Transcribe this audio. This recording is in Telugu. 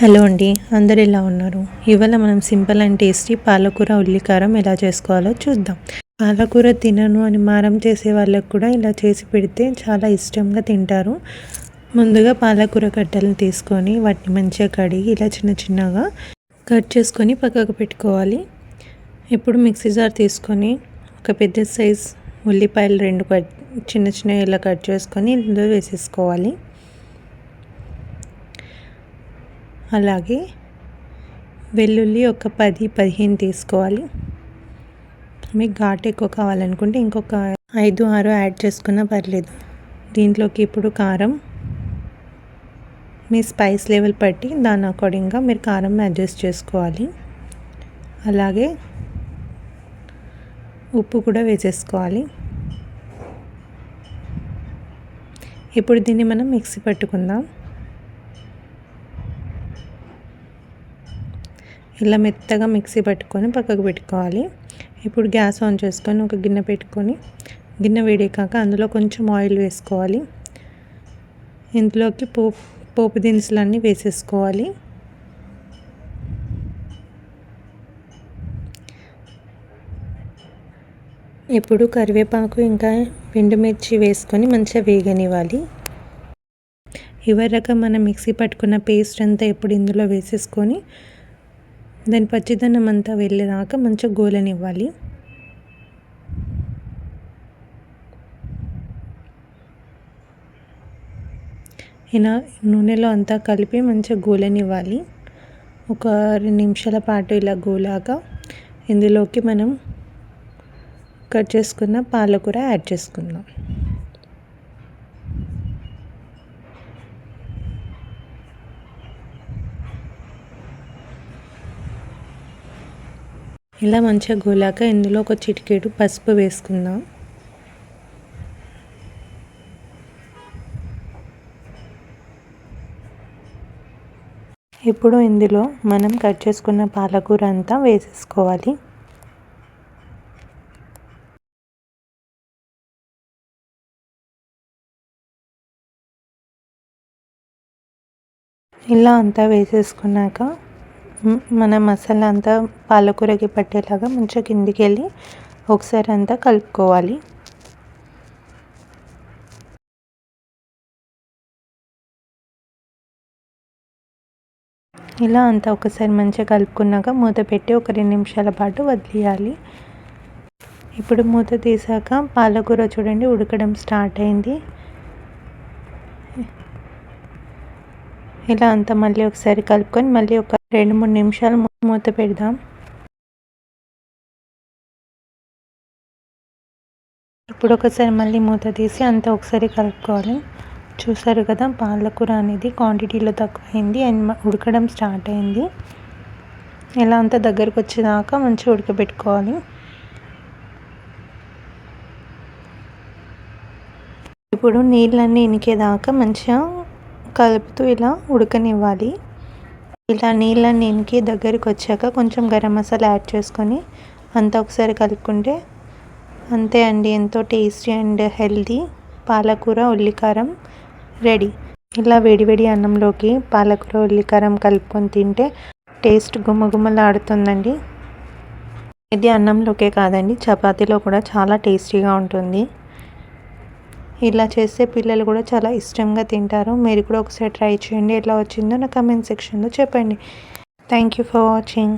హలో అండి, అందరు ఎలా ఉన్నారు? ఇవాళ మనం సింపుల్ అండ్ టేస్టీ పాలకూర ఉల్లికారం ఎలా చేసుకోవాలో చూద్దాం. పాలకూర తినను అని మారం చేసే వాళ్ళకు కూడా ఇలా చేసి పెడితే చాలా ఇష్టంగా తింటారు. ముందుగా పాలకూర కట్టలను తీసుకొని వాటిని మంచిగా కడిగి ఇలా చిన్న చిన్నగా కట్ చేసుకొని పక్కకు పెట్టుకోవాలి. ఇప్పుడు మిక్సీ జార్ తీసుకొని ఒక పెద్ద సైజ్ ఉల్లిపాయలు 2 చిన్న చిన్న ఇలా కట్ చేసుకొని ఇందులో వేసేసుకోవాలి. అలాగే వెల్లుల్లి ఒక 10-15 తీసుకోవాలి. మీకు ఘాటు ఎక్కువ కావాలనుకుంటే ఇంకొక 5-6 యాడ్ చేసుకున్నా పర్లేదు. దీంట్లోకి ఇప్పుడు కారం, మీ స్పైస్ లెవెల్ బట్టి దాని అకార్డింగ్గా మీరు కారం అడ్జస్ట్ చేసుకోవాలి. అలాగే ఉప్పు కూడా వేసేసుకోవాలి. ఇప్పుడు దీన్ని మనం మిక్సీ పట్టుకుందాం. ఇలా మెత్తగా మిక్సీ పట్టుకొని పక్కకు పెట్టుకోవాలి. ఇప్పుడు గ్యాస్ ఆన్ చేసుకొని ఒక గిన్నె పెట్టుకొని గిన్నె వేడెక్కాక అందులో కొంచెం ఆయిల్ వేసుకోవాలి. ఇందులోకి పోపు దినుసులన్నీ వేసేసుకోవాలి. ఇప్పుడు కరివేపాకు ఇంకా ఎండుమిర్చి వేసుకొని మంచిగా వేగనివ్వాలి. ఇవరక మనం మిక్సీ పట్టుకున్న పేస్ట్ అంతా ఇప్పుడు ఇందులో వేసేసుకొని దాని పచ్చిదనం అంతా వెళ్ళేదాకా మంచిగా గోలనివ్వాలి. ఇలా నూనెలో అంతా కలిపి మంచిగా గోలనివ్వాలి. ఒక 2 నిమిషాల పాటు ఇలా గోలాక ఇందులోకి మనం కట్ చేసుకున్న పాలకూర యాడ్ చేసుకుందాం. ఇలా మంచిగా గోలాక ఇందులో ఒక చిటికెడు పసుపు వేసుకుందాం. ఇప్పుడు ఇందులో మనం కట్ చేసుకున్న పాలకూర అంతా వేసేసుకోవాలి. ఇలా అంతా వేసేసుకున్నాక మన మసాలా అంతా పాలకూరకి పట్టేలాగా మంచిగా కిందికి వెళ్ళి ఒకసారి అంతా కలుపుకోవాలి. ఇలా అంతా ఒకసారి మంచిగా కలుపుకున్నాక మూత పెట్టి ఒక 2 నిమిషాల పాటు వదిలేయాలి. ఇప్పుడు మూత తీసాక పాలకూర చూడండి ఉడకడం స్టార్ట్ అయింది. ఇలా అంతా మళ్ళీ ఒకసారి కలుపుకొని మళ్ళీ ఒక 2-3 నిమిషాలు మూత పెడదాం. ఇప్పుడు ఒకసారి మళ్ళీ మూత తీసి అంతా ఒకసారి కలుపుకోవాలి. చూసారు కదా, పాలకూర అనేది క్వాంటిటీలో తక్కువైంది అండ్ ఉడకడం స్టార్ట్ అయింది. ఇలా అంతా దగ్గరకు వచ్చేదాకా మంచిగా ఉడకబెట్టుకోవాలి. ఇప్పుడు నీళ్ళన్నీ ఇనికేదాకా మంచిగా కలుపుతూ ఇలా ఉడకనివ్వాలి. ఇలా నీళ్ళన్నీ ఇనికి దగ్గరికి వచ్చాక కొంచెం గరం మసాలా యాడ్ చేసుకొని అంతా ఒకసారి కలుపుకుంటే అంతే అండి, ఎంతో టేస్టీ అండ్ హెల్తీ పాలకూర ఉల్లికారం రెడీ. ఇలా వేడివేడి అన్నంలోకి పాలకూర ఉల్లికారం కలుపుకొని తింటే టేస్ట్ గుమ్మగుమ్మలాడుతుందండి. ఇది అన్నంలోకే కాదండి, చపాతీలో కూడా చాలా టేస్టీగా ఉంటుంది. ఇలా చేస్తే పిల్లలు కూడా చాలా ఇష్టంగా తింటారు. మీరు కూడా ఒకసారి ట్రై చేయండి. ఎలా వచ్చిందో నా కమెంట్ సెక్షన్లో చెప్పండి. Thank you for watching.